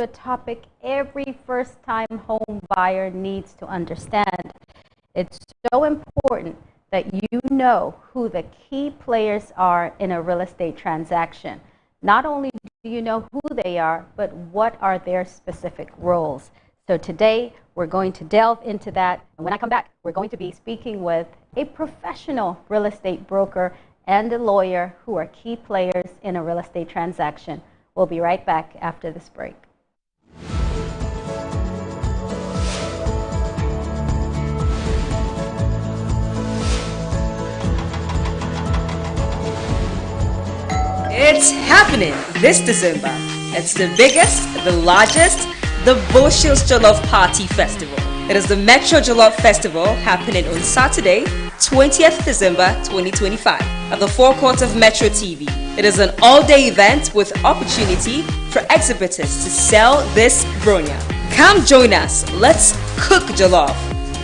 a topic every first-time home buyer needs to understand. It's so important that you know who the key players are in a real estate transaction. Not only do you know who they are, but what are their specific roles. So today, we're going to delve into that. And when I come back, we're going to be speaking with a professional real estate broker and a lawyer who are key players in a real estate transaction. We'll be right back after this break. It's happening this December. It's the biggest, the largest, the Bushels Jollof Party Festival. It is the Metro Jollof Festival happening on Saturday, 20th December 2025 at the forecourt of Metro TV. It is an all-day event with opportunity for exhibitors to sell this bronya. Come join us. Let's cook jollof.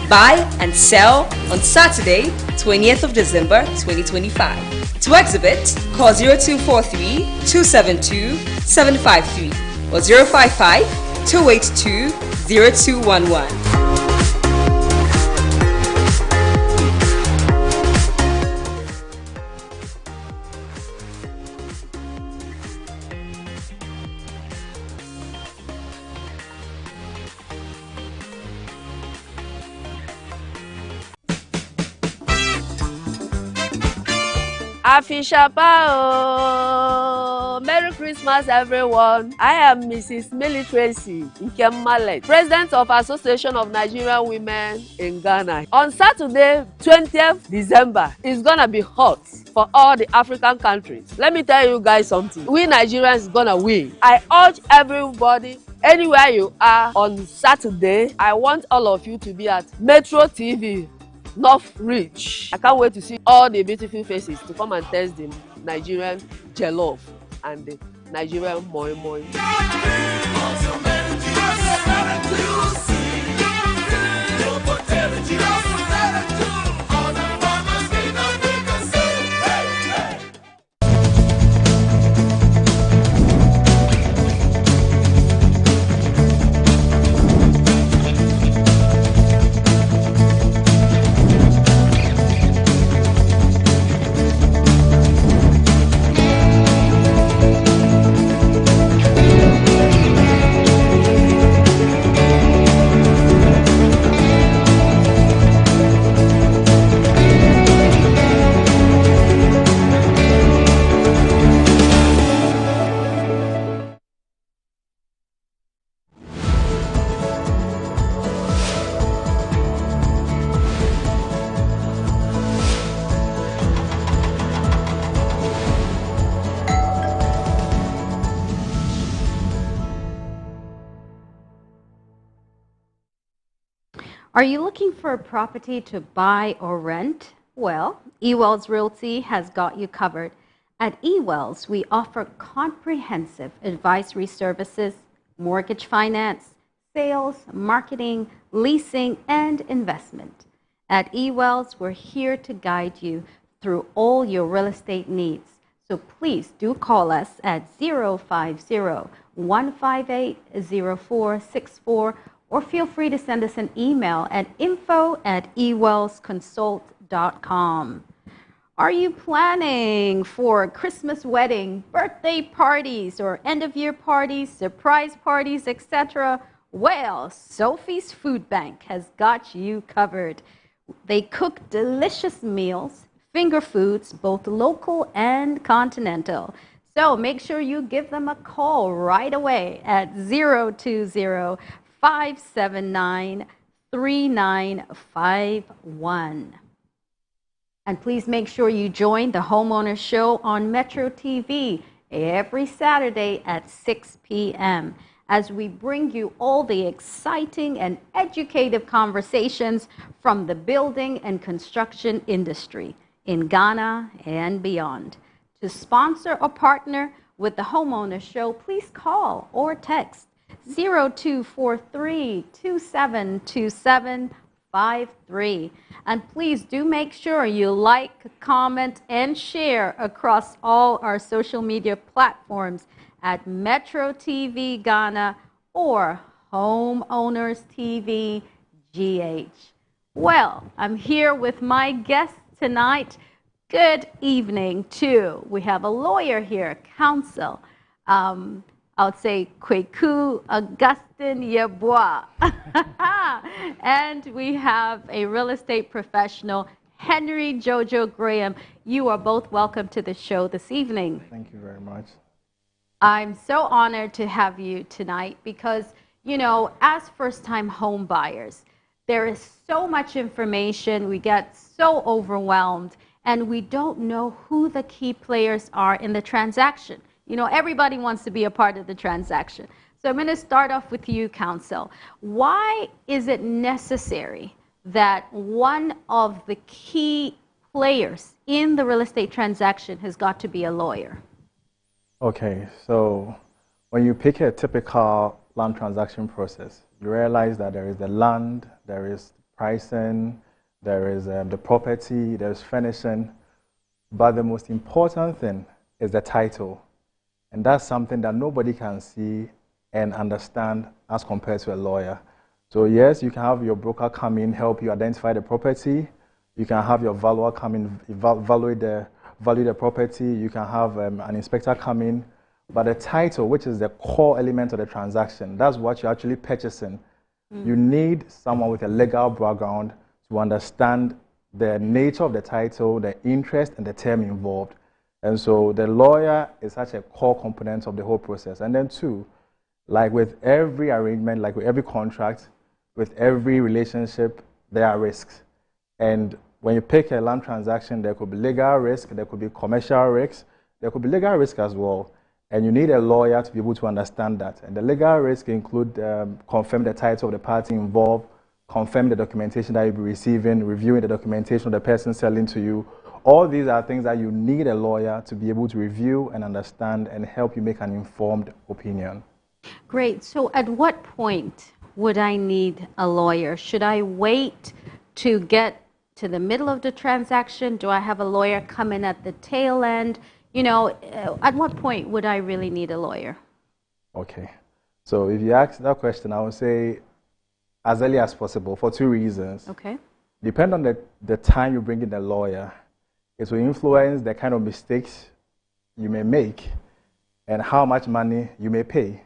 Buy and sell on Saturday, 20th of December 2025. To exhibit, call 0243 272 753 or 055 282 0211. Afishapa, Merry Christmas, everyone. I am Mrs. Millie Tracy Nkem Mallet, President of Association of Nigerian Women in Ghana. On Saturday, 20th December, it's gonna be hot for all the African countries. Let me tell you guys something. We Nigerians gonna win. I urge everybody, anywhere you are on Saturday, I want all of you to be at Metro TV. North Reach. I can't wait to see all the beautiful faces to come and test the Nigerian jollof and the Nigerian moi moi. Are you looking for a property to buy or rent? Well, eWells Realty has got you covered. At eWells, we offer comprehensive advisory services, mortgage finance, sales, marketing, leasing, and investment. At eWells, we're here to guide you through all your real estate needs. So please do call us at 050-158-0464 or feel free to send us an email at info@ewellsconsult.com. Are you planning for a Christmas wedding, birthday parties, or end-of-year parties, surprise parties, etc.? Well, Sophie's Food Bank has got you covered. They cook delicious meals, finger foods, both local and continental. So make sure you give them a call right away at 020-579-3951. And please make sure you join the Homeowner Show on Metro TV every Saturday at 6 p.m. as we bring you all the exciting and educative conversations from the building and construction industry in Ghana and beyond. To sponsor or partner with the Homeowner Show, please call or text 0243-272753. And please do make sure you like, comment, and share across all our social media platforms at Metro TV Ghana or Homeowners TV GH. Well, I'm here with my guest tonight. Good evening, too. We have a lawyer here, counsel. I would say Kweku Augustine Yeboah. And we have a real estate professional, Henry Jojo Graham. You are both welcome to the show this evening. Thank you very much. I'm so honored to have you tonight because, you know, as first-time home buyers, there is so much information. We get so overwhelmed, and we don't know who the key players are in the transaction. You know, everybody wants to be a part of the transaction. So I'm going to start off with you, counsel. Why is it necessary that one of the key players in the real estate transaction has got to be a lawyer? Okay, so when you pick a typical land transaction process, you realize that there is the land, there is pricing, there is the property, there's furnishing, but the most important thing is the title. And that's something that nobody can see and understand as compared to a lawyer. So yes, you can have your broker come in, help you identify the property. You can have your valuer come in, value the property. You can have an inspector come in. But the title, which is the core element of the transaction, that's what you're actually purchasing. You need someone with a legal background to understand the nature of the title, the interest, and the term involved. And so the lawyer is such a core component of the whole process. And then two, like with every arrangement, like with every contract, with every relationship, there are risks. And when you pick a land transaction, there could be legal risk, there could be commercial risks, there could be legal risk as well. And you need a lawyer to be able to understand that. And the legal risk include confirm the title of the party involved, confirm the documentation that you'll be receiving, reviewing the documentation of the person selling to you. All these are things that you need a lawyer to be able to review and understand and help you make an informed opinion. Great. So at what point would I need a lawyer? Should I wait to get to the middle of the transaction? Do I have a lawyer come in at the tail end? You know, at what point would I really need a lawyer? Okay. So if you ask that question, I would say as early as possible for two reasons. Okay. Depend on the time you bring in the lawyer. It will influence the kind of mistakes you may make and how much money you may pay.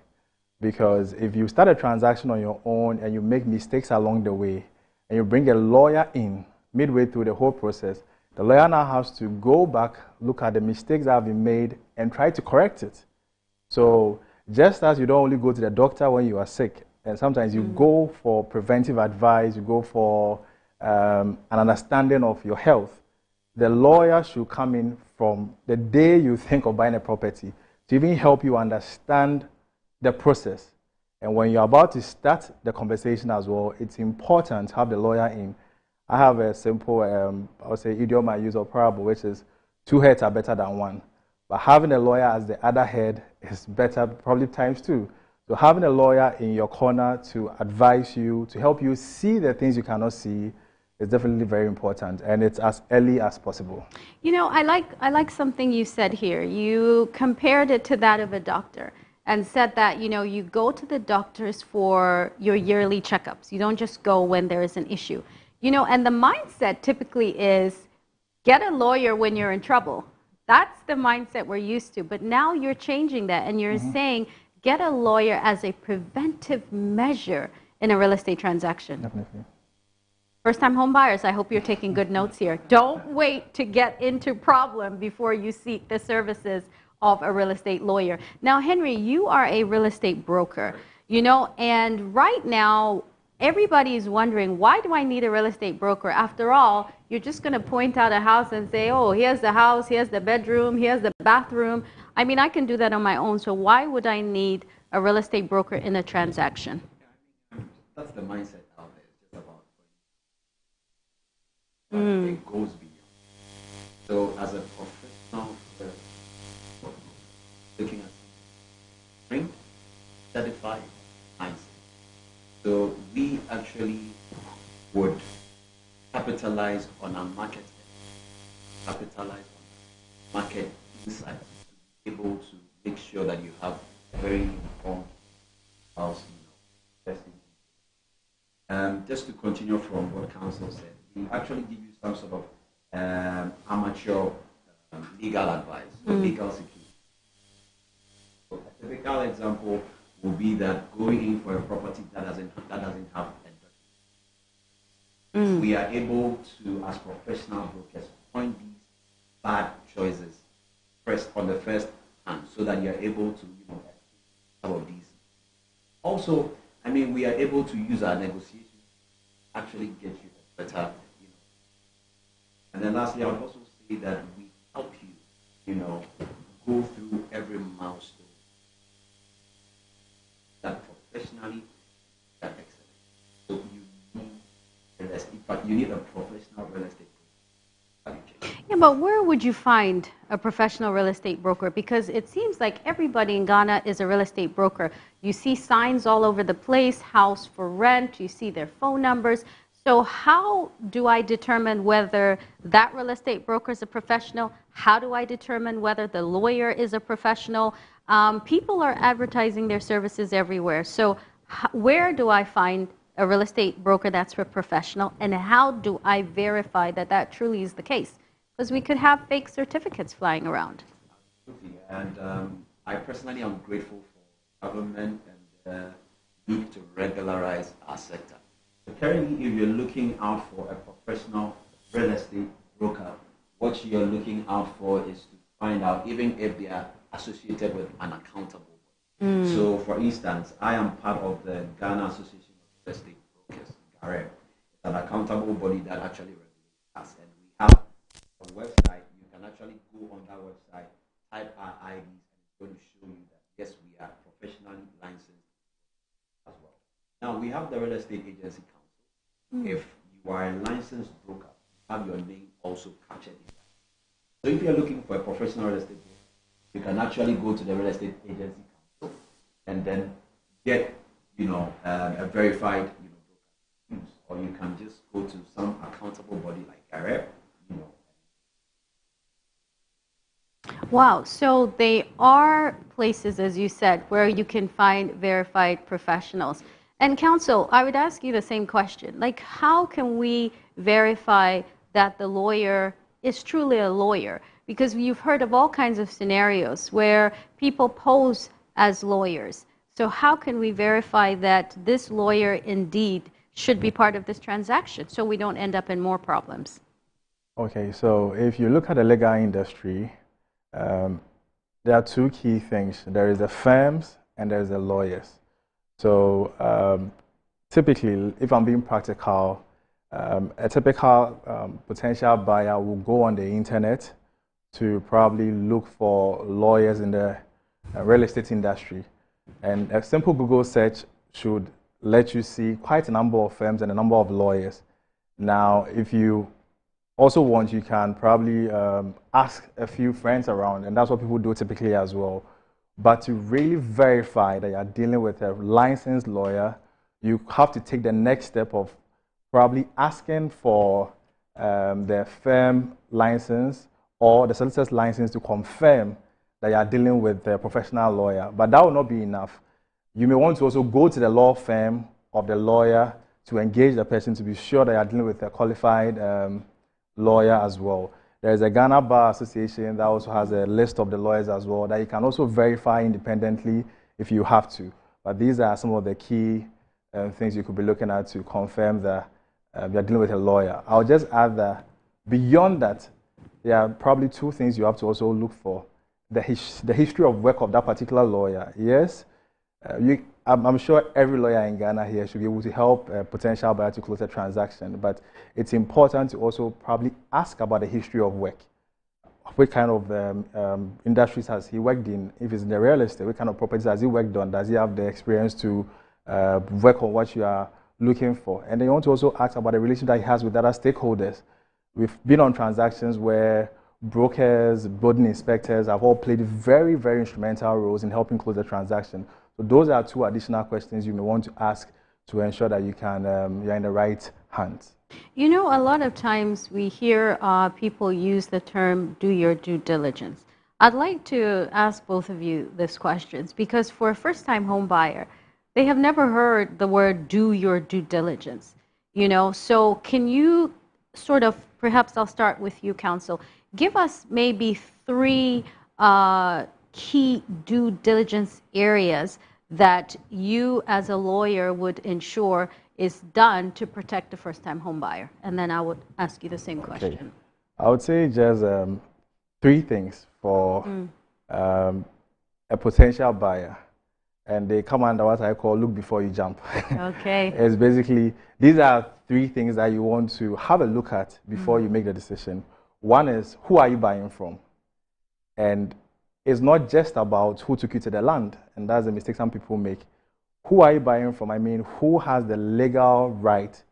Because if you start a transaction on your own and you make mistakes along the way, and you bring a lawyer in midway through the whole process, the lawyer now has to go back, look at the mistakes that have been made, and try to correct it. So just as you don't only go to the doctor when you are sick, and sometimes you go for preventive advice, you go for an understanding of your health, the lawyer should come in from the day you think of buying a property to even help you understand the process. And when you're about to start the conversation as well, it's important to have the lawyer in. I have a simple, I would say, idiom I use or parable, which is 2 heads are better than 1. But having a lawyer as the other head is better, probably times 2. So having a lawyer in your corner to advise you, to help you see the things you cannot see, is definitely very important, and it's as early as possible. You know, I like something you said here. You compared it to that of a doctor and said that, you know, you go to the doctors for your yearly checkups. You don't just go when there is an issue. You know, and the mindset typically is get a lawyer when you're in trouble. That's the mindset we're used to. But now you're changing that, and you're saying get a lawyer as a preventive measure in a real estate transaction. Definitely. First-time home buyers, I hope you're taking good notes here. Don't wait to get into problem before you seek the services of a real estate lawyer. Now, Henry, you are a real estate broker, you know, and right now, everybody is wondering, why do I need a real estate broker? After all, you're just going to point out a house and say, oh, here's the house, here's the bedroom, here's the bathroom. I mean, I can do that on my own, so why would I need a real estate broker in a transaction? That's the mindset out there. It's just about it goes beyond. So as a professional, looking at something, certified mindset. So we actually would capitalize on our market, capitalize on market insights, to be able to make sure that you have a very informed house just to continue from what counsel said, we actually give you some sort of amateur legal advice, or legal security. So a typical example would be that going in for a property that doesn't have a document. We are able to, as professional brokers, point these bad choices first on the first hand, so that you are able to, some of these. Also, I mean, we are able to use our negotiations to actually get you a better, And then lastly, I would also say that we help you, go through every milestone that professionally, that excellent. So you need a professional real estate broker. Yeah, but where would you find a professional real estate broker? Because it seems like everybody in Ghana is a real estate broker. You see signs all over the place, house for rent, you see their phone numbers. So how do I determine whether that real estate broker is a professional? How do I determine whether the lawyer is a professional? People are advertising their services everywhere. So where do I find a real estate broker that's a professional? And how do I verify that that truly is the case? Because we could have fake certificates flying around. Absolutely. And I personally am grateful for government and look to regularize our sector. So currently, if you're looking out for a professional real estate broker, what you're looking out for is to find out even if they are associated with an accountable body. So, for instance, I am part of the Ghana Association of Real Estate Brokers, GAREB. It's an accountable body that actually regulates us, and we have a website. You can actually go on that website, type our IDs, and it's going to show you that yes, we are professionally licensed as well. Now we have the Real Estate Agency Council. If you are a licensed broker, have your name also captured in that. So if you're looking for a professional real estate broker, you can actually go to the Real Estate Agency Council and then get a verified broker, or you can just go to some accountable body like GAREB. Wow, so they are places, as you said, where you can find verified professionals. And counsel, I would ask you the same question. Like, how can we verify that the lawyer is truly a lawyer? Because you've heard of all kinds of scenarios where people pose as lawyers. So how can we verify that this lawyer indeed should be part of this transaction so we don't end up in more problems? Okay, so if you look at the legal industry, there are two key things. There is the firms and there is the lawyers. So typically, if I'm being practical, a typical potential buyer will go on the internet to probably look for lawyers in the real estate industry. And a simple Google search should let you see quite a number of firms and a number of lawyers. Now, if you also want, you can probably ask a few friends around, and that's what people do typically as well. But to really verify that you're dealing with a licensed lawyer, you have to take the next step of probably asking for the firm license or the solicitor's license to confirm that you're dealing with a professional lawyer. But that will not be enough. You may want to also go to the law firm of the lawyer to engage the person to be sure that you're dealing with a qualified lawyer as well. There is a Ghana Bar Association that also has a list of the lawyers as well that you can also verify independently if you have to. But these are some of the key things you could be looking at to confirm that you're dealing with a lawyer. I'll just add that beyond that, there are probably two things you have to also look for. The history of work of that particular lawyer. Yes, I'm sure every lawyer in Ghana here should be able to help a potential buyer to close a transaction, but it's important to also probably ask about the history of work. What kind of industries has he worked in? If it's in the real estate, what kind of properties has he worked on? Does he have the experience to work on what you are looking for? And then you want to also ask about the relationship that he has with other stakeholders. We've been on transactions where brokers, building inspectors have all played very, very instrumental roles in helping close the transaction. So those are two additional questions you may want to ask to ensure that you can you're in the right hands. You know, a lot of times we hear people use the term "do your due diligence." I'd like to ask both of you this question because for a first-time home buyer, they have never heard the word "do your due diligence." you know. So can you sort of, perhaps I'll start with you, counsel, give us maybe 3 key due diligence areas that you as a lawyer would ensure is done to protect the first-time home buyer? And then I would ask you the same question. Okay. I would say just 3 things for a potential buyer. And they come under what I call look before you jump. Okay. It's basically, these are 3 things that you want to have a look at before you make the decision. One is, who are you buying from? And it's not just about who took you to the land, and that's a mistake some people make. Who are you buying from? I mean, who has the legal right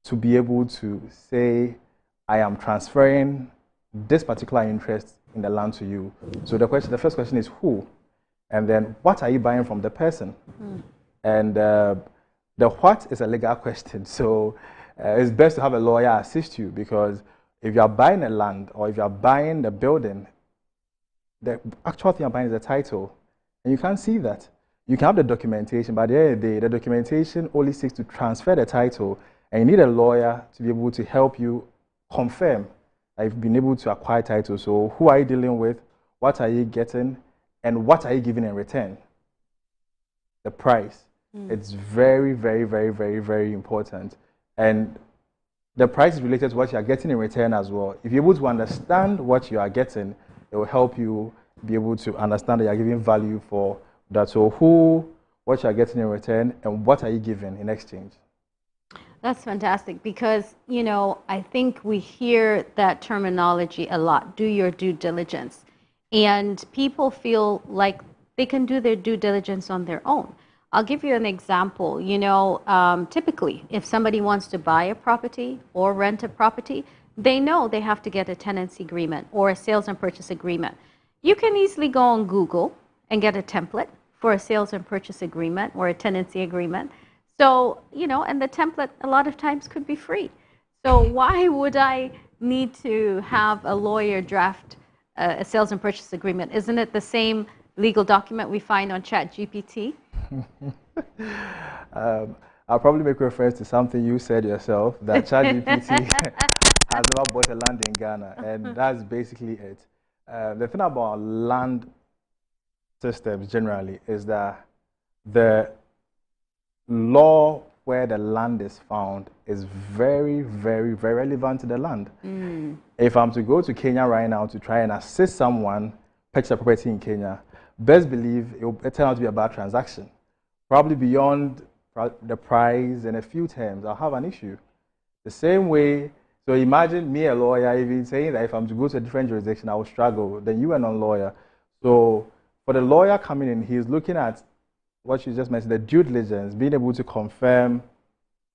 to be able to say, I am transferring this particular interest in the land to you? So the first question is who? And then what are you buying from the person? And the what is a legal question. So it's best to have a lawyer assist you, because if you are buying a land or if you are buying the building, the actual thing you're buying is the title. And you can't see that. You can have the documentation, but at the end of the day, the documentation only seeks to transfer the title, and you need a lawyer to be able to help you confirm that you've been able to acquire title. So who are you dealing with? What are you getting? And what are you giving in return? The price. It's very, very, very, very, very important. And the price is related to what you are getting in return as well. If you're able to understand what you are getting, it will help you be able to understand that you are giving value for that. So who, what you are getting in return, and what are you giving in exchange? That's fantastic, because, you know, I think we hear that terminology a lot, do your due diligence. And people feel like they can do their due diligence on their own. I'll give you an example. You know, typically, if somebody wants to buy a property or rent a property, they know they have to get a tenancy agreement or a sales and purchase agreement. You can easily go on Google and get a template for a sales and purchase agreement or a tenancy agreement. So, you know, and the template a lot of times could be free. So why would I need to have a lawyer draft a sales and purchase agreement? Isn't it the same legal document we find on ChatGPT? I'll probably make reference to something you said yourself, that ChatGPT has never bought a land in Ghana, and that's basically it. The thing about land systems generally is that the law where the land is found is very, very, very relevant to the land. If I'm to go to Kenya right now to try and assist someone purchase a property in Kenya, best believe it will turn out to be a bad transaction. Probably beyond the price and a few terms, I'll have an issue. The same way, so imagine me, a lawyer, even saying that if I'm to go to a different jurisdiction, I will struggle. Then you are not a lawyer. So for the lawyer coming in, he's looking at what you just mentioned, the due diligence, being able to confirm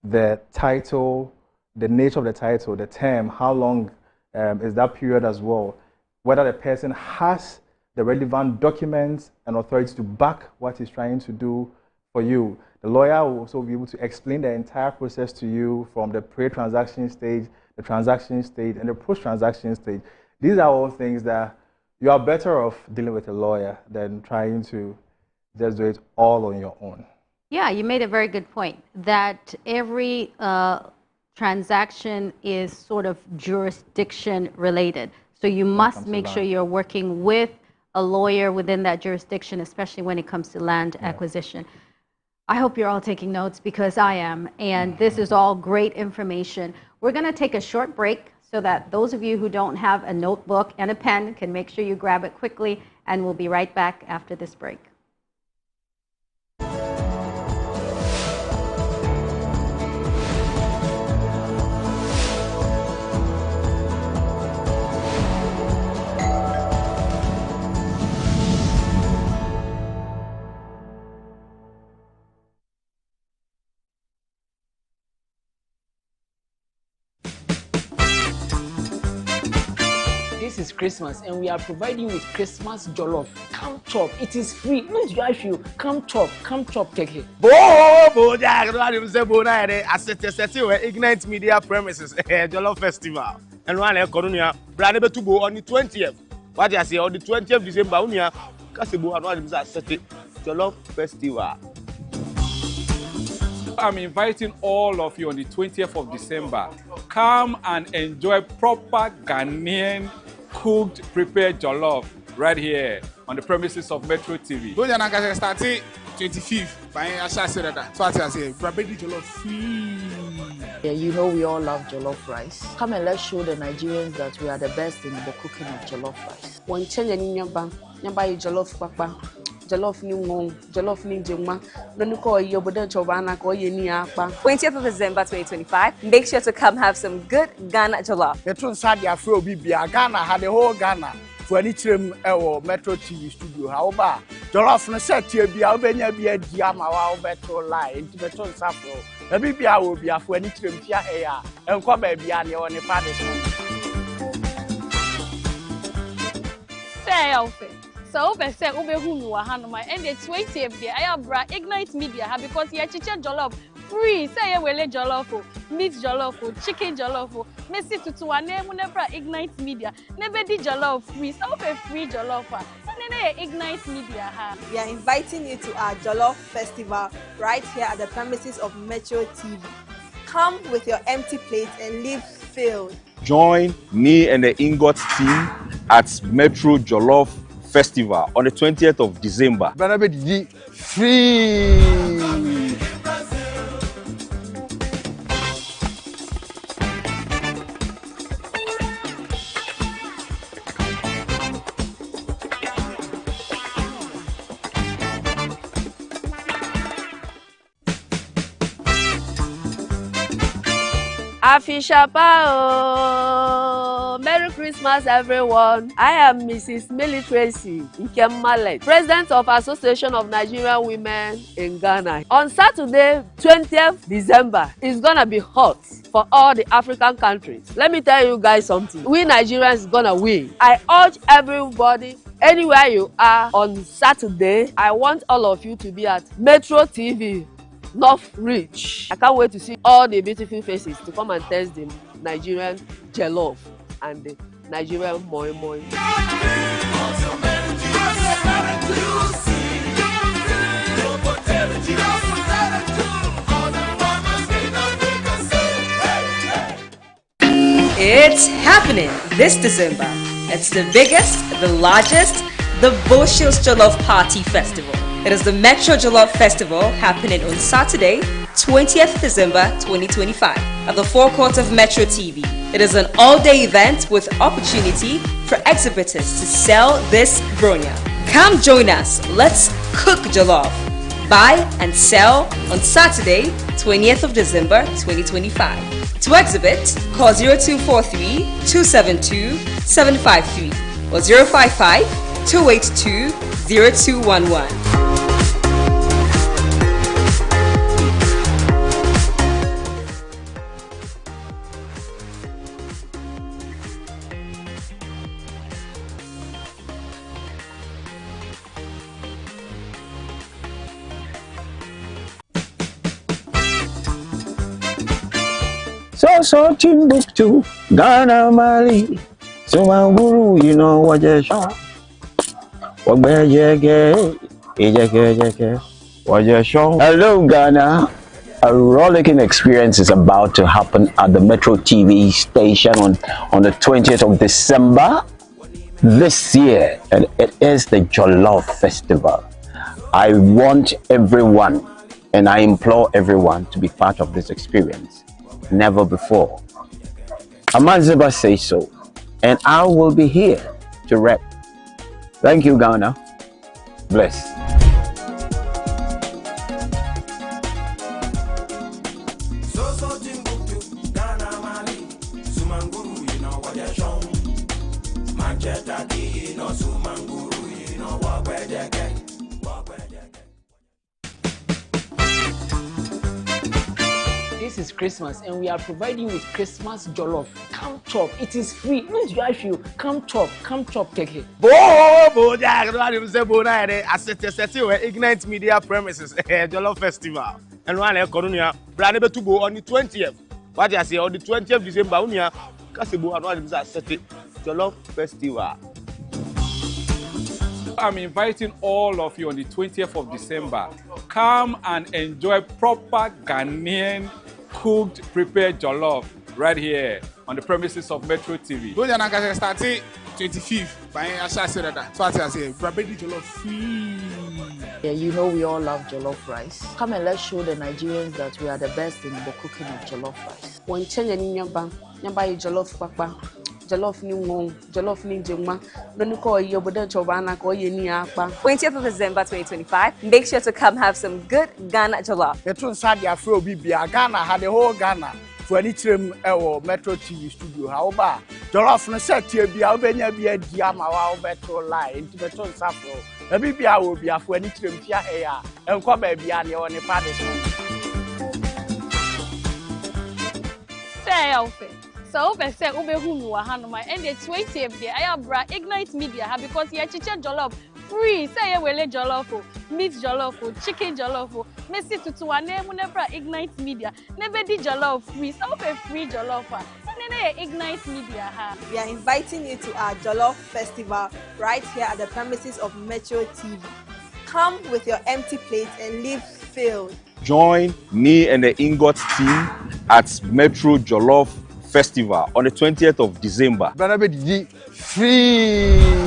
the title, the nature of the title, the term, how long is that period as well, whether the person has the relevant documents and authority to back what he's trying to do for you. The lawyer will also be able to explain the entire process to you, from the pre-transaction stage, the transaction stage, and the post-transaction stage. These are all things that you are better off dealing with a lawyer than trying to just do it all on your own. Yeah, you made a very good point that every transaction is sort of jurisdiction related. So you must make sure you're working with a lawyer within that jurisdiction, especially when it comes to land acquisition. I hope you're all taking notes, because I am, and this is all great information. We're going to take a short break so that those of you who don't have a notebook and a pen can make sure you grab it quickly, and we'll be right back after this break. This is Christmas, and we are providing you with Christmas jollof. Come chop, it is free. Not drive you. Come chop, take it. Ignite Media Premises, Jollof Festival. And one Coronia, Brand to go on the 20th. What I say on the 20th December, Unia, Casibo, and one is Jollof Festival. I'm inviting all of you on the 20th of December. Come and enjoy proper Ghanaian cooked, prepared jollof right here on the premises of Metro TV. 25th. Yeah, you know we all love jollof rice. Come and let's show the Nigerians that we are the best in the cooking of jollof rice. One change in nyamba jollof papa, jollof ni ngong, jollof ni jema. Don't call you but chobana call you ni apa. 20th of December 2025. Make sure to come have some good Ghana jollof. Metro Sadia Fro Bibia Ghana had the whole Ghana for any trim Metro TV studio. However, jollof no set here be Albania be a diama wow Metro line into Metro Safro. The Bibia will be a for any trim here and come baby on the party. Say outfit. So open say ube hunu wa hanuma and the 20th day I have Ignite Media because you chicha jollof free. Say you will jollof, meat jollof, chicken jollof. Messi tutu wa name never Ignite Media. Never di jollof free. So open free jollof. Ignite Media. We are inviting you to our Jollof Festival right here at the premises of Metro TV. Come with your empty plate and leave filled. Join me and the Ingot team at Metro Jollof Festival on the 20th of December. Free. Afishapa, Merry Christmas, everyone. I am Mrs. Millie Tracy Nkemmalet, President of Association of Nigerian Women in Ghana. On Saturday, 20th December, it's gonna be hot for all the African countries. Let me tell you guys something. We Nigerians gonna win. I urge everybody, anywhere you are on Saturday, I want all of you to be at Metro TV. North Reach. I can't wait to see all the beautiful faces to come and test the Nigerian jollof and the Nigerian moi moi. It's happening this December. It's the biggest, the largest, the Bushels Jollof Party Festival. It is the Metro Jollof Festival happening on Saturday, 20th December 2025 at the forecourt of Metro TV. It is an all-day event with opportunity for exhibitors to sell this bronya. Come join us. Let's cook jollof. Buy and sell on Saturday, 20th of December 2025. To exhibit, call 0243 272 753 or 055 282 0211. So Timbuktu, Ghana, Mali, Sumanguru, you know what you're showing. Hello, Ghana. A rollicking experience is about to happen at the Metro TV station on the 20th of December this year, and it is the Jollof Festival. I want everyone, and I implore everyone to be part of this experience. Never before. Amaziba says so, and I will be here to rep. Thank you, Ghana. Bless. This is Christmas and we are providing with Christmas jollof. Come chop, it is free. Don't you ask you? Come chop, keke. Ignite Media premises, Jollof Festival. And one Coronia, Brand to go on the 20th. What I say on the 20th December, Unia, Kasibu and one is Jollof Festival. I'm inviting all of you on the 20th of December. Come and enjoy proper Ghanaian cooked, prepared jollof right here on the premises of Metro TV. 25th. Yeah, you know we all love jollof rice. Come and let's show the Nigerians that we are the best in the cooking of jollof rice. When change nyamba jollof papa, jollof ni wong, jollof ni jema, no ko yoboda chobana ko yeni akpa. 20th of December 2025. Make sure to come have some good Ghana jollof. The tune sad ya fro bibia Ghana had the whole Ghana. For any trim Metro TV studio, however, jollof no set here be albania be a diama wow better lie into the tone safro. The BBA will be a for any trim here and come baby on the party. Say outfit. So open say ube hunu wa hanuma and the 20th day I bra Ignite Media because you chicha jollof free. Say you wele jollof, meat jollof, chicken jollof. Messi tutu wa name never Ignite Media. Never di jollof free. So open free jollof. Ignite Media. We are inviting you to our Jollof Festival right here at the premises of Metro TV. Come with your empty plates and leave filled. Join me and the Ingot team at Metro Jollof Festival on the 20th of December. Free.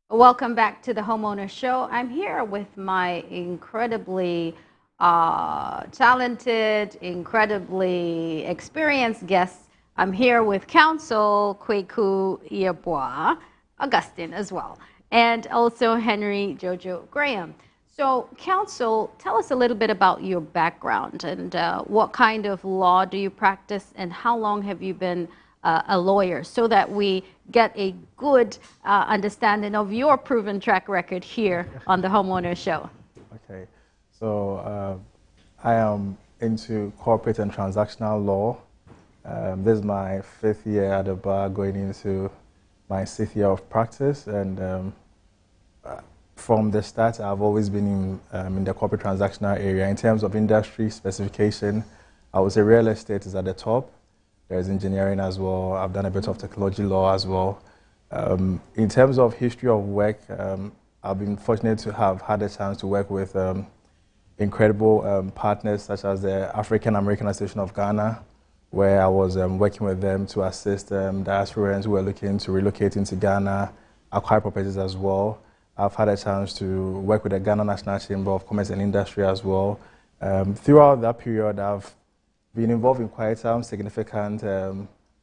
Welcome back to the Homeowner Show. I'm here with my incredibly talented, incredibly experienced guests. I'm here with Counsel Kweku Yeboah, Augustine as well, and also Henry Jojo Graham. So, Counsel, tell us a little bit about your background and what kind of law do you practice and how long have you been a lawyer, so that we get a good understanding of your proven track record here on the Homeowner Show. Okay, so I am into corporate and transactional law. This is my 5th year at the bar, going into my 6th year of practice, and from the start I've always been in the corporate transactional area. In terms of industry specification, I would say real estate is at the top. There's engineering as well. I've done a bit of technology law as well. In terms of history of work, I've been fortunate to have had a chance to work with incredible partners such as the African American Association of Ghana, where I was working with them to assist diasporans who were looking to relocate into Ghana, acquire properties as well. I've had a chance to work with the Ghana National Chamber of Commerce and Industry as well. Throughout that period, I've been involved in quite some significant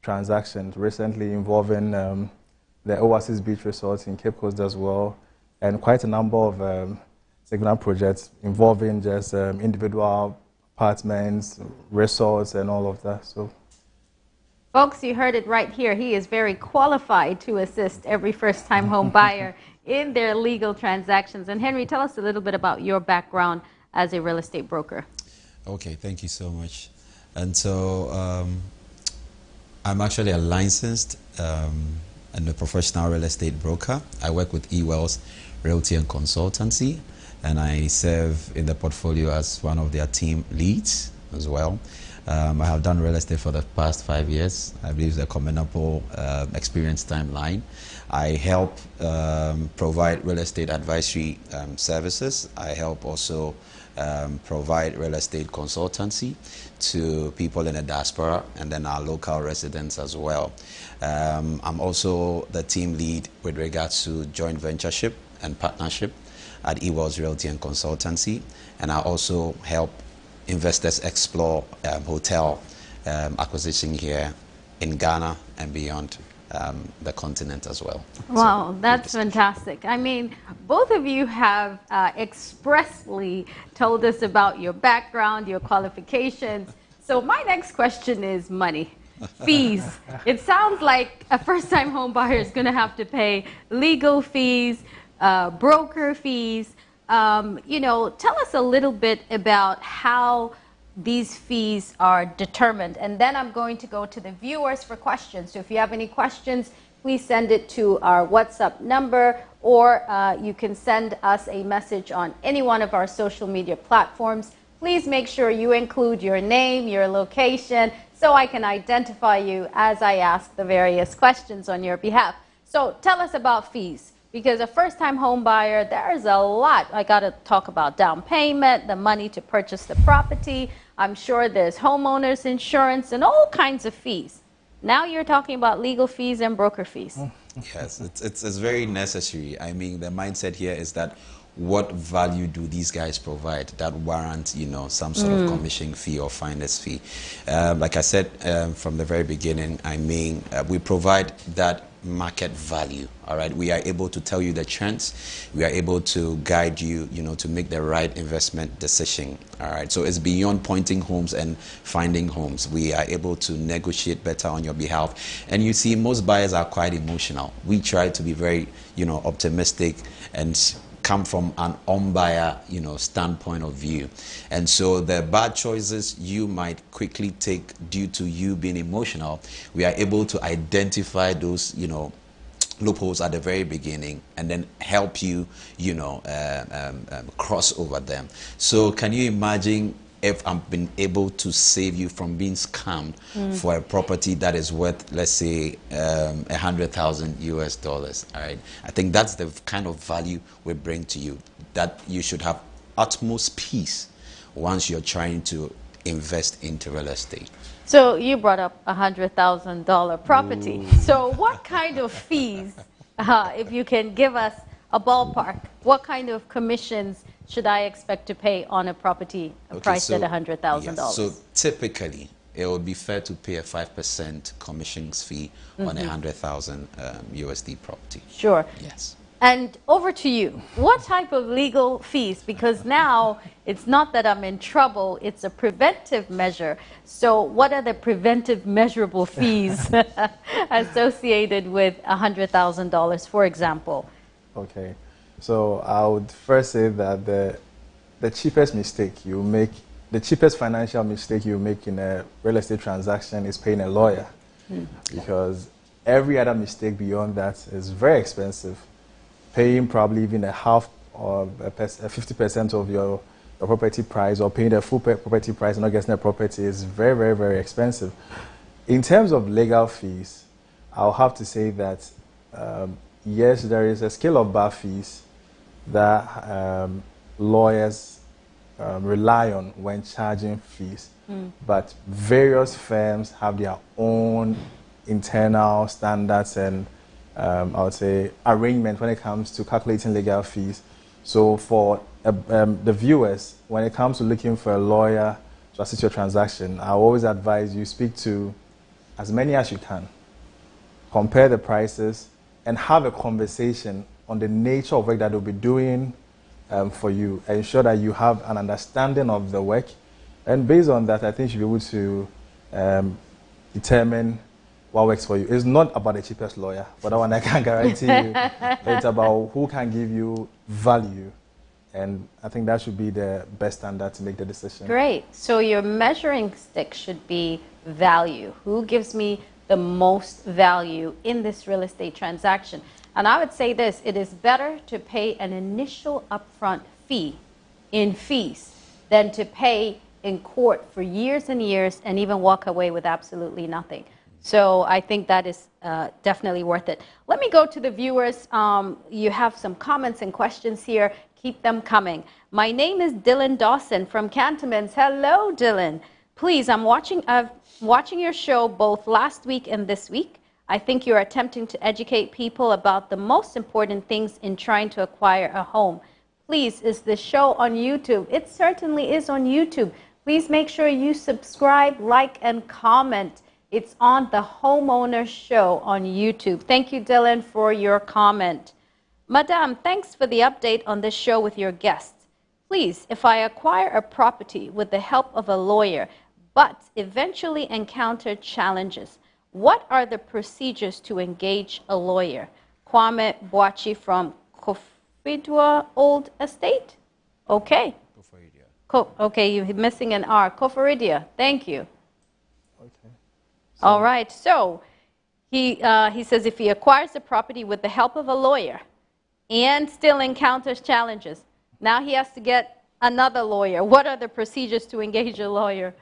transactions, recently involving the Oasis Beach Resort in Cape Coast as well, and quite a number of significant projects involving just individual apartments, resorts, and all of that. So, folks, you heard it right here. He is very qualified to assist every first-time home buyer in their legal transactions. And Henry, tell us a little bit about your background as a real estate broker. Okay, thank you so much. And so I'm actually a licensed and a professional real estate broker. I work with eWells Realty and Consultancy, and I serve in the portfolio as one of their team leads as well. I have done real estate for the past 5 years. I believe it's a commendable experience timeline. I help provide real estate advisory services. I help also provide real estate consultancy to people in the diaspora and then our local residents as well. I'm also the team lead with regards to joint ventureship and partnership at Ewells Realty and Consultancy, and I also help investors explore hotel acquisition here in Ghana and beyond the continent as well. Wow, So, that's fantastic. I mean, both of you have expressly told us about your background, your qualifications. So my next question is money. Fees. It sounds like a first-time home buyer is going to have to pay legal fees, broker fees. You know, tell us a little bit about how these fees are determined. And then I'm going to go to the viewers for questions. So if you have any questions, please send it to our WhatsApp number, or you can send us a message on any one of our social media platforms. Please make sure you include your name, your location, so I can identify you as I ask the various questions on your behalf. So tell us about fees, because a first-time home buyer, there's a lot. I got to talk about down payment, the money to purchase the property. I'm sure there's homeowners insurance and all kinds of fees. Now you're talking about legal fees and broker fees. Yes, it's very necessary. I mean, the mindset here is that what value do these guys provide that warrant, you know, some sort of commission fee or finder's fee? Like I said from the very beginning, I mean, we provide that market value. All right, we are able to tell you the trends. We are able to guide you, you know, to make the right investment decision. All right, so it's beyond pointing homes and finding homes. We are able to negotiate better on your behalf. And you see, most buyers are quite emotional. We try to be very, you know, optimistic and come from an on-buyer, you know, standpoint of view. And so the bad choices you might quickly take due to you being emotional, we are able to identify those, you know, loopholes at the very beginning and then help you, you know, cross over them. So can you imagine if I've been able to save you from being scammed for a property that is worth, let's say, $100,000 US, all right? I think that's the kind of value we bring to you, that you should have utmost peace once you're trying to invest into real estate. So you brought up $100,000 property. So what kind of fees, if you can give us a ballpark, what kind of commissions should I expect to pay on a property priced at $100,000? Yes, so typically, it would be fair to pay a 5% commissions fee on a $100,000 USD property. Sure. Yes. And over to you. What type of legal fees? Because now it's not that I'm in trouble, it's a preventive measure. So what are the preventive measurable fees associated with $100,000, for example? Okay. So I would first say that the cheapest mistake you make, the cheapest financial mistake you make in a real estate transaction is paying a lawyer. Because every other mistake beyond that is very expensive. Paying probably even a half or 50% of your property price, or paying the full property price and not getting a property, is very, very, very expensive. In terms of legal fees, I'll have to say that yes, there is a scale of bar fees that lawyers rely on when charging fees. But various firms have their own internal standards and I would say arrangement when it comes to calculating legal fees. So for the viewers, when it comes to looking for a lawyer to assist your transaction, I always advise you speak to as many as you can, compare the prices, and have a conversation on the nature of work that they'll be doing for you. Ensure that you have an understanding of the work, and based on that, I think you'll be able to determine what works for you. It's not about the cheapest lawyer, but that one I can guarantee you. It's about who can give you value, and I think that should be the best standard to make the decision. Great. So your measuring stick should be value. Who gives me the most value in this real estate transaction? And I would say this: it is better to pay an initial upfront fee in fees than to pay in court for years and years and even walk away with absolutely nothing. So I think that is definitely worth it. Let me go to the viewers. You have some comments and questions here. Keep them coming. My name is Dylan Dawson from Cantonments. Hello, Dylan. Please, I'm watching your show both last week and this week. I think you're attempting to educate people about the most important things in trying to acquire a home. Please, is the show on YouTube? It certainly is on YouTube. Please make sure you subscribe, like, and comment. It's on the Homeowner Show on YouTube. Thank you, Dylan, for your comment. Madame, thanks for the update on this show with your guests. Please, if I acquire a property with the help of a lawyer, but eventually encounter challenges, what are the procedures to engage a lawyer? Kwame Boachi from Kofidwa Old Estate? Okay. Okay, you're missing an R. Koforidia. Thank you. Okay. All right. So he says if he acquires the property with the help of a lawyer and still encounters challenges, now he has to get another lawyer. What are the procedures to engage a lawyer?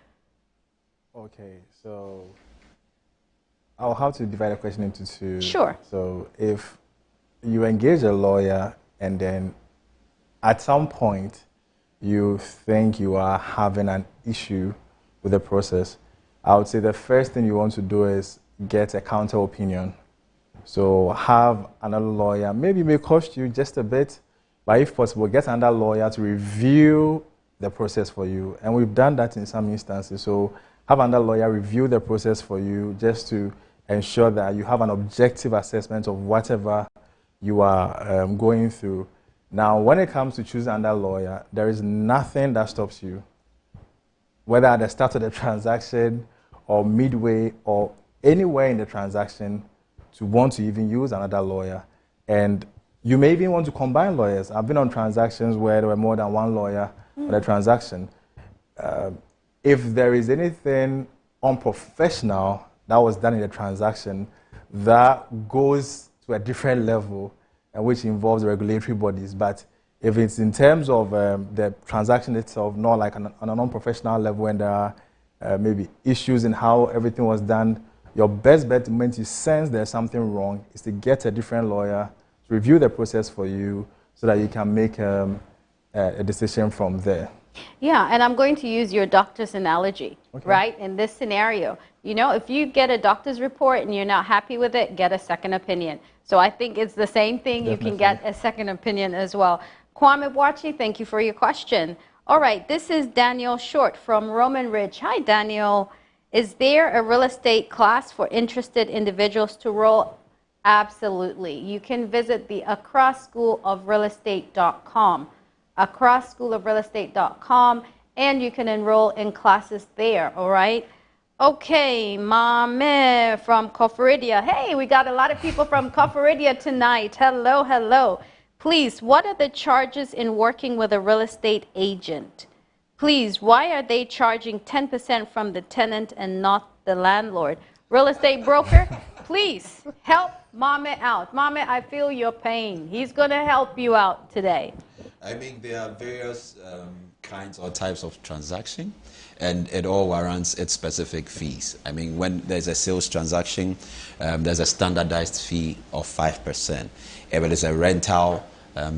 Okay, so I'll have to divide the question into two. Sure. So if you engage a lawyer and then at some point you think you are having an issue with the process, I would say the first thing you want to do is get a counter opinion. So have another lawyer. Maybe it may cost you just a bit, but if possible, get another lawyer to review the process for you. And we've done that in some instances. So have another lawyer review the process for you just to ensure that you have an objective assessment of whatever you are going through. Now, when it comes to choosing another lawyer, there is nothing that stops you, whether at the start of the transaction or midway or anywhere in the transaction, to want to even use another lawyer. And you may even want to combine lawyers. I've been on transactions where there were more than one lawyer on the transaction. If there is anything unprofessional that was done in the transaction that goes to a different level and which involves regulatory bodies, but if it's in terms of the transaction itself, not like on a non-professional level, and there are maybe issues in how everything was done, your best bet the moment you sense there's something wrong is to get a different lawyer to review the process for you so that you can make a decision from there. Yeah, and I'm going to use your doctor's analogy, right? In this scenario, you know, if you get a doctor's report and you're not happy with it, get a second opinion. So I think it's the same thing. Definitely. You can get a second opinion as well. Kwame Boachi, thank you for your question. All right, this is Daniel Short from Roman Ridge. Hi, Daniel. Is there a real estate class for interested individuals to roll? Absolutely. You can visit the Accra School of Realestate.com. AccraSchoolofRealestate.com, and you can enroll in classes there, all right? Okay, Mame from Koforidia. Hey, we got a lot of people from Koforidia tonight. Hello, hello. Please, what are the charges in working with a real estate agent? Please, why are they charging 10% from the tenant and not the landlord? Real estate broker, please help Mame out. Mame, I feel your pain. He's going to help you out today. I mean, there are various kinds or types of transaction, and it all warrants its specific fees. I mean, when there's a sales transaction, there's a standardized fee of 5%. If it is a rental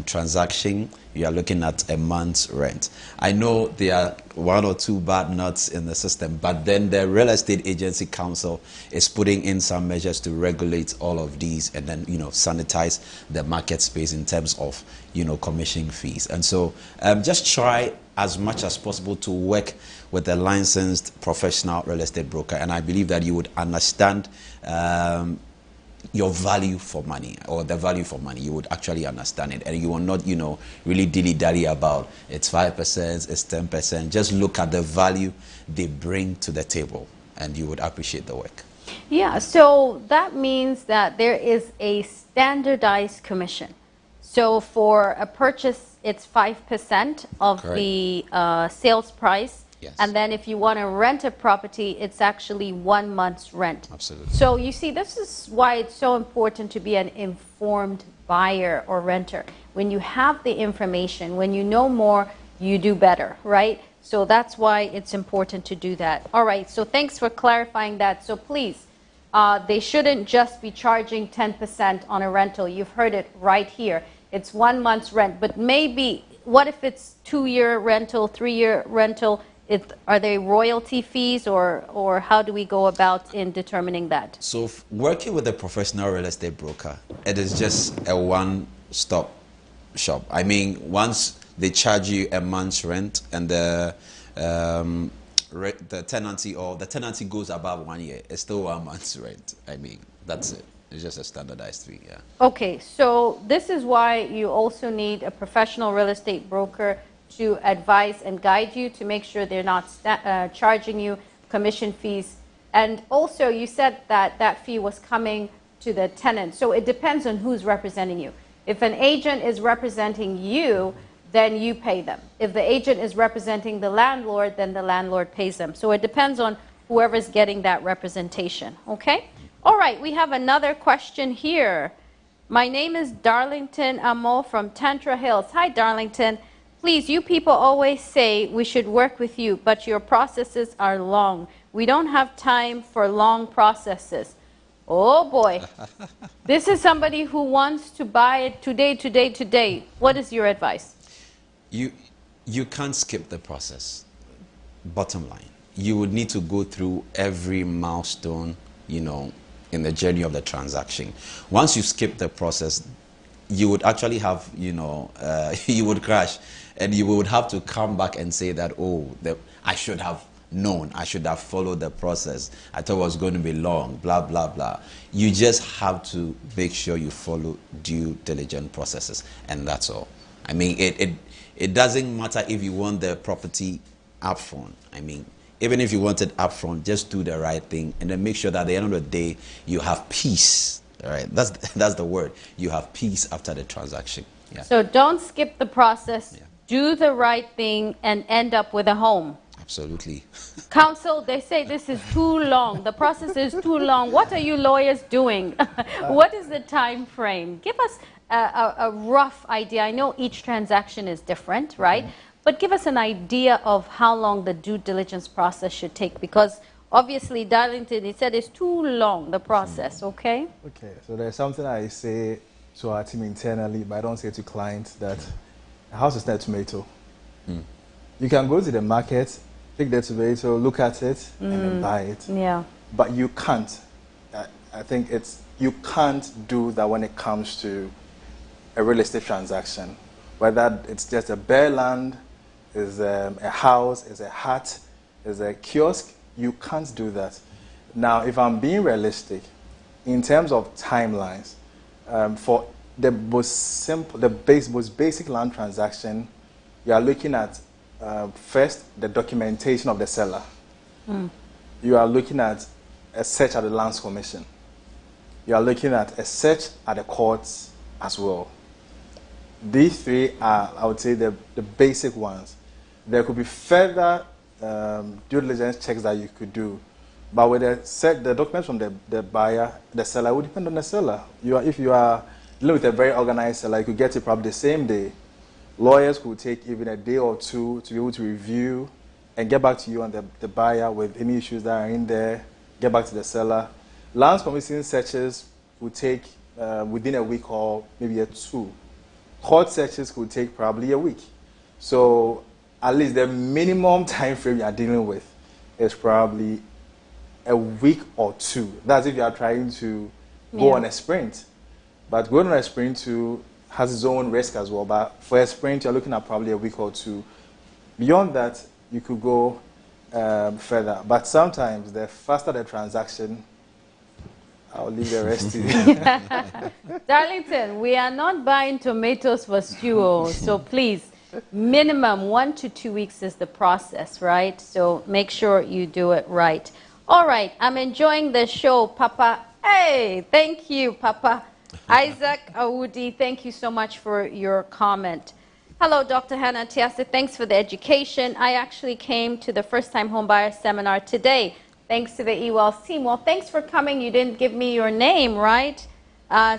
transaction, you are looking at a month's rent. I know there are one or two bad nuts in the system, but then the Real Estate Agency Council is putting in some measures to regulate all of these and then, you know, sanitize the market space in terms of, you know, commission fees. And so just try as much as possible to work with a licensed professional real estate broker, and I believe that you would understand your value for money, or the value for money. You would actually understand it, and you will not, you know, really dilly-dally about it's 5%, it's 10%. Just look at the value they bring to the table, and you would appreciate the work. Yeah, so that means that there is a standardized commission. So for a purchase, it's 5% of Correct. the sales price. Yes. And then if you want to rent a property, it's actually 1 month's rent. Absolutely. So you see, this is why it's so important to be an informed buyer or renter. When you have the information, when you know more, you do better, right? So that's why it's important to do that. All right, so thanks for clarifying that. So please, they shouldn't just be charging 10% on a rental. You've heard it right here. It's 1 month's rent, but maybe, what if it's 2-year rental, 3-year rental? Are they royalty fees, or how do we go about in determining that? So working with a professional real estate broker, it is just a one-stop shop. I mean, once they charge you a month's rent and the tenancy goes above 1 year, it's still 1 month's rent. I mean, that's it. It's just a standardized fee, yeah. Okay, so this is why you also need a professional real estate broker to advise and guide you to make sure they're not charging you commission fees. And also, you said that that fee was coming to the tenant. So it depends on who's representing you. If an agent is representing you, then you pay them. If the agent is representing the landlord, then the landlord pays them. So it depends on whoever's getting that representation, okay? All right, we have another question here. My name is Darlington Amo from Tantra Hills. Hi, Darlington. Please, you people always say we should work with you, but your processes are long. We don't have time for long processes. Oh boy. This is somebody who wants to buy it today. What is your advice? You can't skip the process. Bottom line, you would need to go through every milestone, you know, in the journey of the transaction. Once you skip the process, you would actually have, you know, you would crash, and you would have to come back and say that, oh, I should have known, I should have followed the process. I thought it was going to be long, blah, blah, blah. You just have to make sure you follow due diligence processes, and that's all. I mean, it doesn't matter if you want the property upfront. I mean, even if you want it upfront, just do the right thing, and then make sure that at the end of the day, you have peace. All right, that's the word. You have peace after the transaction. Yeah. So don't skip the process. Yeah. Do the right thing and end up with a home. Absolutely. Counsel, they say this is too long. The process is too long. What are you lawyers doing? What is the time frame? Give us a rough idea. I know each transaction is different, right? But give us an idea of how long the due diligence process should take, because obviously, Darlington, he said it's too long, the process, okay? Okay, so there's something I say to our team internally, but I don't say to clients, that a house is not a tomato. You can go to the market, pick the tomato, look at it, and then buy it. Yeah. But you can't. I think you can't do that when it comes to a real estate transaction. Whether it's just a bare land, is a house, is a hut, is a kiosk, you can't do that. Now, if I'm being realistic, in terms of timelines, for the most basic land transaction, you are looking at first the documentation of the seller. You are looking at a search at the Lands Commission. You are looking at a search at the courts as well. These three are, I would say, the basic ones. There could be further due diligence checks that you could do, but with the documents from the buyer, the seller, it would depend on the seller. If you are dealing with a very organized seller, you could get it probably the same day. Lawyers could take even a day or two to be able to review and get back to you on the buyer with any issues that are in there, get back to the seller. Lands Commission searches would take within a week or maybe 2. Court searches could take probably a week. So at least the minimum time frame you are dealing with is probably a week or 2. That's if you are trying to go on a sprint. But going on a sprint has its own risk as well. But for a sprint, you're looking at probably a week or 2. Beyond that, you could go further. But sometimes, the faster the transaction, I'll leave the rest to you. Darlington, we are not buying tomatoes for stew, so please, minimum 1 to 2 weeks is the process, right? So make sure you do it right. All right, I'm enjoying the show, Papa. Hey, thank you, Papa. Isaac Awudi, thank you so much for your comment. Hello, Dr. Hannah Tiase. Thanks for the education. I actually came to the first-time homebuyer seminar today, thanks to the eWells team. Well, thanks for coming. You didn't give me your name, right?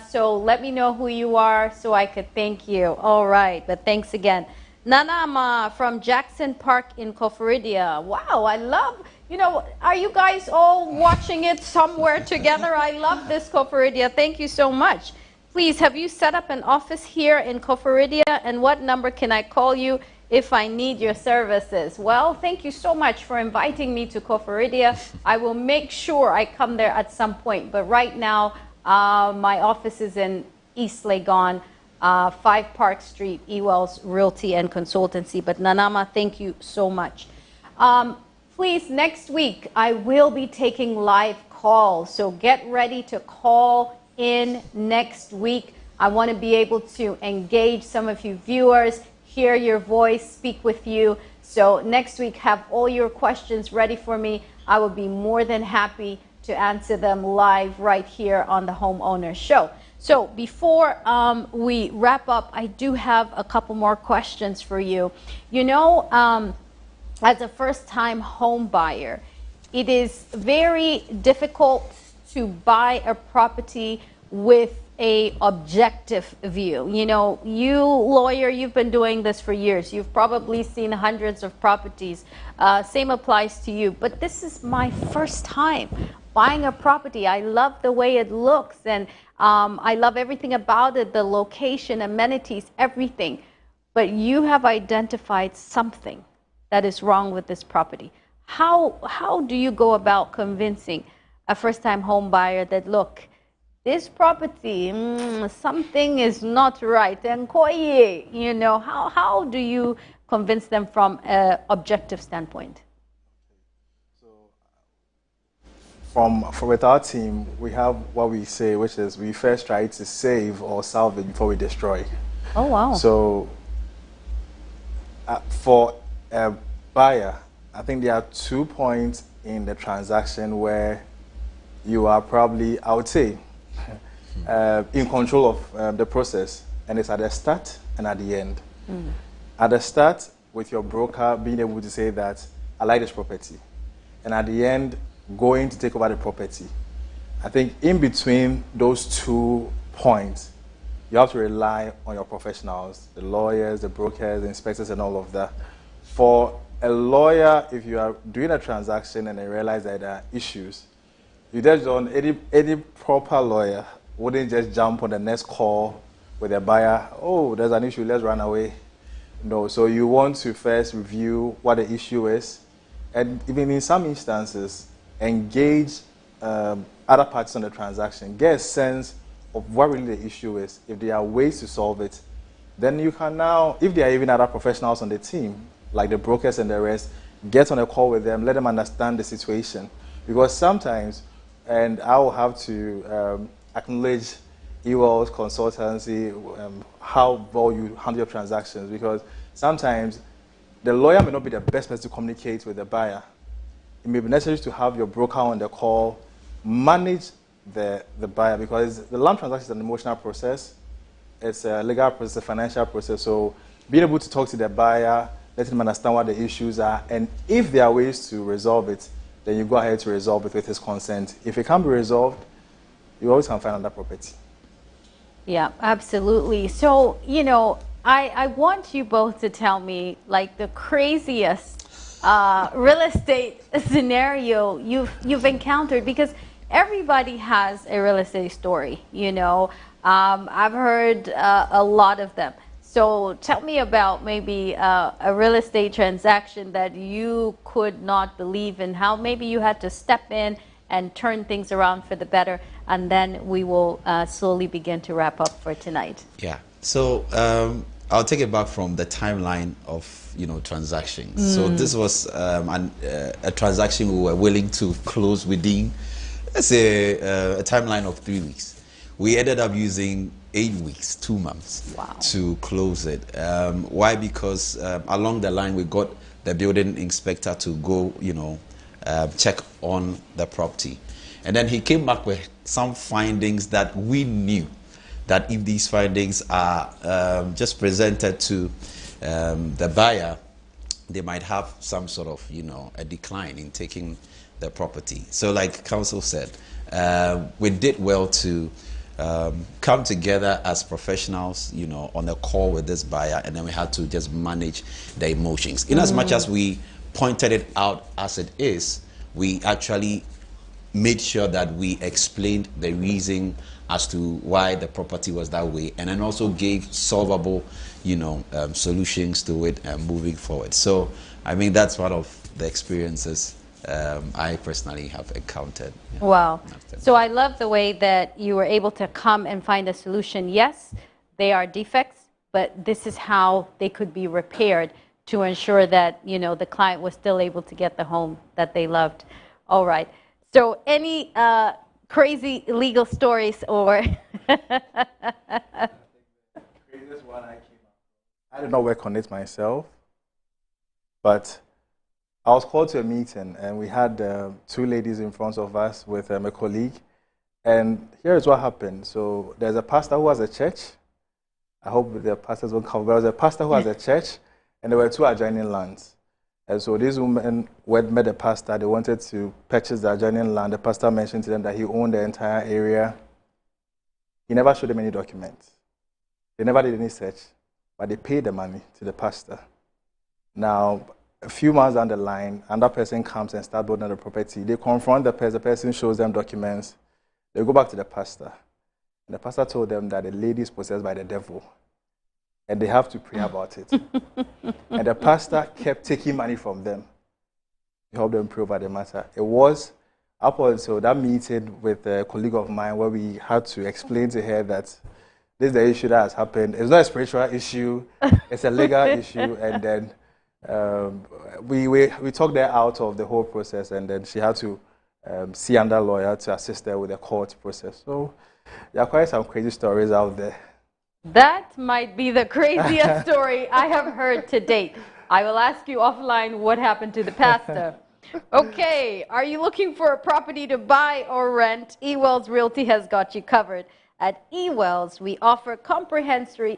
So let me know who you are so I could thank you. All right, but thanks again. Nanama from Jackson Park in Koforidia. Wow, I love, you know, are you guys all watching it somewhere together? I love this Koforidia. Thank you so much. Please, have you set up an office here in Koforidia? And what number can I call you if I need your services? Well, thank you so much for inviting me to Koforidia. I will make sure I come there at some point. But right now, my office is in East Legon. 5 Park Street, Ewells Realty and Consultancy. But Nanama, thank you so much. Please, next week, I will be taking live calls. So get ready to call in next week. I want to be able to engage some of you viewers, hear your voice, speak with you. So next week, have all your questions ready for me. I will be more than happy to answer them live right here on the Homeowner Show. So before we wrap up, I do have a couple more questions for you. You know, as a first-time home buyer, it is very difficult to buy a property with a objective view. You know, you lawyer, you've been doing this for years. You've probably seen hundreds of properties. Same applies to you. But this is my first time buying a property. I love the way it looks, and I love everything about it, the location, amenities, everything. But you have identified something that is wrong with this property. How do you go about convincing a first-time home buyer that, look, this property, something is not right, and you know, how do you convince them from an objective standpoint? With our team, we have what we say, which is we first try to save or salvage before we destroy. Oh, wow. So for a buyer, I think there are 2 points in the transaction where you are probably, I would say, in control of the process. And it's at the start and at the end. At the start, with your broker being able to say that, I like this property. And at the end, going to take over the property. I think in between those 2 points, you have to rely on your professionals, the lawyers, the brokers, the inspectors, and all of that. For a lawyer, if you are doing a transaction and you realize that there are issues, you just don't, any proper lawyer wouldn't just jump on the next call with a buyer, oh, there's an issue, let's run away. No, so you want to first review what the issue is, and even in some instances, engage other parties on the transaction, get a sense of what really the issue is. If there are ways to solve it, then you can now, if there are even other professionals on the team, like the brokers and the rest, get on a call with them, let them understand the situation. Because sometimes, and I will have to acknowledge Ewell's consultancy, how well you handle your transactions, because sometimes the lawyer may not be the best person to communicate with the buyer. It may be necessary to have your broker on the call, manage the buyer, because the land transaction is an emotional process. It's a legal process, a financial process. So being able to talk to the buyer, let him understand what the issues are, and if there are ways to resolve it, then you go ahead to resolve it with his consent. If it can't be resolved, you always can find another property. Yeah, absolutely. So, you know, I want you both to tell me, like, the craziest real estate scenario you've encountered, because everybody has a real estate story, you know. I've heard a lot of them. So tell me about maybe a real estate transaction that you could not believe in, how maybe you had to step in and turn things around for the better, and then we will slowly begin to wrap up for tonight. Yeah. So I'll take it back from the timeline of, you know, transactions. So this was a transaction we were willing to close within, let's say, a timeline of 3 weeks. We ended up using 8 weeks, 2 months, to close it. Why? Because along the line, we got the building inspector to go, you know, check on the property. And then he came back with some findings that we knew that if these findings are just presented to the buyer, they might have some sort of, you know, a decline in taking the property. So like counsel said, we did well to come together as professionals, you know, on a call with this buyer, and then we had to just manage the emotions. In as much as we pointed it out as it is, we actually made sure that we explained the reason as to why the property was that way, and then also gave solvable, you know, solutions to it moving forward. So, I mean, that's one of the experiences I personally have encountered. Yeah. Wow. So I love the way that you were able to come and find a solution. Yes, they are defects, but this is how they could be repaired to ensure that, you know, the client was still able to get the home that they loved. All right. So any crazy legal stories or... I did not work on it myself, but I was called to a meeting, and we had two ladies in front of us with a colleague, and here is what happened. So there's a pastor who has a church. I hope the pastors won't come, but there was a pastor who has a church, and there were two adjoining lands. And so these women met the pastor. They wanted to purchase the adjoining land. The pastor mentioned to them that he owned the entire area. He never showed them any documents. They never did any search, but they paid the money to the pastor. Now, a few months down the line, another person comes and starts building the property. They confront the person shows them documents. They go back to the pastor. And the pastor told them that the lady is possessed by the devil, and they have to pray about it. And the pastor kept taking money from them to help them pray over the matter. It was up until that meeting with a colleague of mine where we had to explain to her that this is the issue that has happened. It's not a spiritual issue, it's a legal issue, and then we talked her out of the whole process, and then she had to see another lawyer to assist her with the court process. So there are quite some crazy stories out there. That might be the craziest story I have heard to date. I will ask you offline what happened to the pastor. Okay, are you looking for a property to buy or rent? eWells Realty has got you covered. At eWells, we offer comprehensive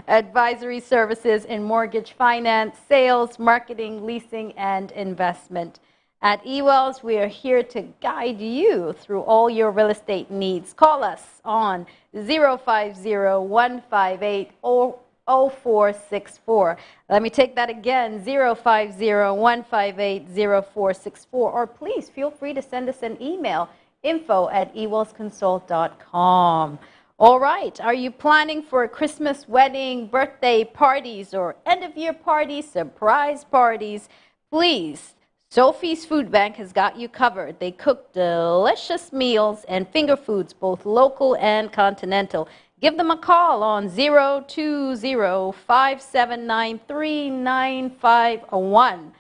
advisory services in mortgage finance, sales, marketing, leasing, and investment. At eWells, we are here to guide you through all your real estate needs. Call us on 050-158-0464. Let me take that again, 050-158-0464. Or please feel free to send us an email, info@ewellsconsult.com. All right, are you planning for a Christmas wedding, birthday parties, or end-of-year parties, surprise parties? Please, Sophie's Food Bank has got you covered. They cook delicious meals and finger foods, both local and continental. Give them a call on 020-579-3951.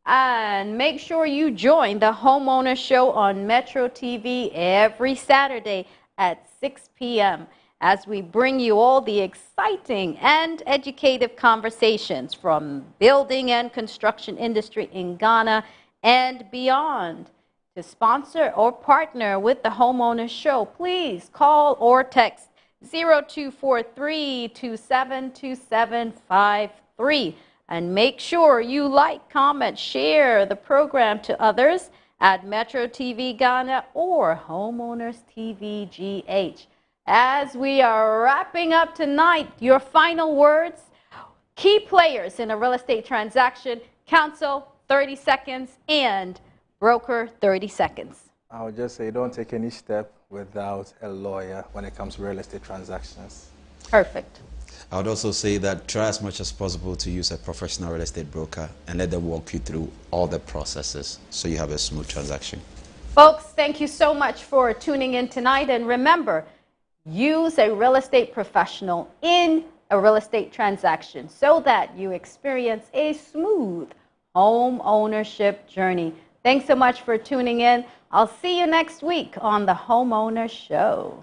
And make sure you join the Homeowner Show on Metro TV every Saturday at 6 p.m. as we bring you all the exciting and educative conversations from building and construction industry in Ghana and beyond. To sponsor or partner with the Homeowner Show, please call or text 0243-272753. And make sure you like, comment, share the program to others at Metro TV Ghana or Homeowners TV GH. As we are wrapping up tonight, your final words, key players in a real estate transaction, counsel 30 seconds and broker 30 seconds. I would just say don't take any step without a lawyer when it comes to real estate transactions. Perfect. I would also say that try as much as possible to use a professional real estate broker and let them walk you through all the processes so you have a smooth transaction. Folks, thank you so much for tuning in tonight. And remember, use a real estate professional in a real estate transaction so that you experience a smooth home ownership journey. Thanks so much for tuning in. I'll see you next week on the Homeowner Show.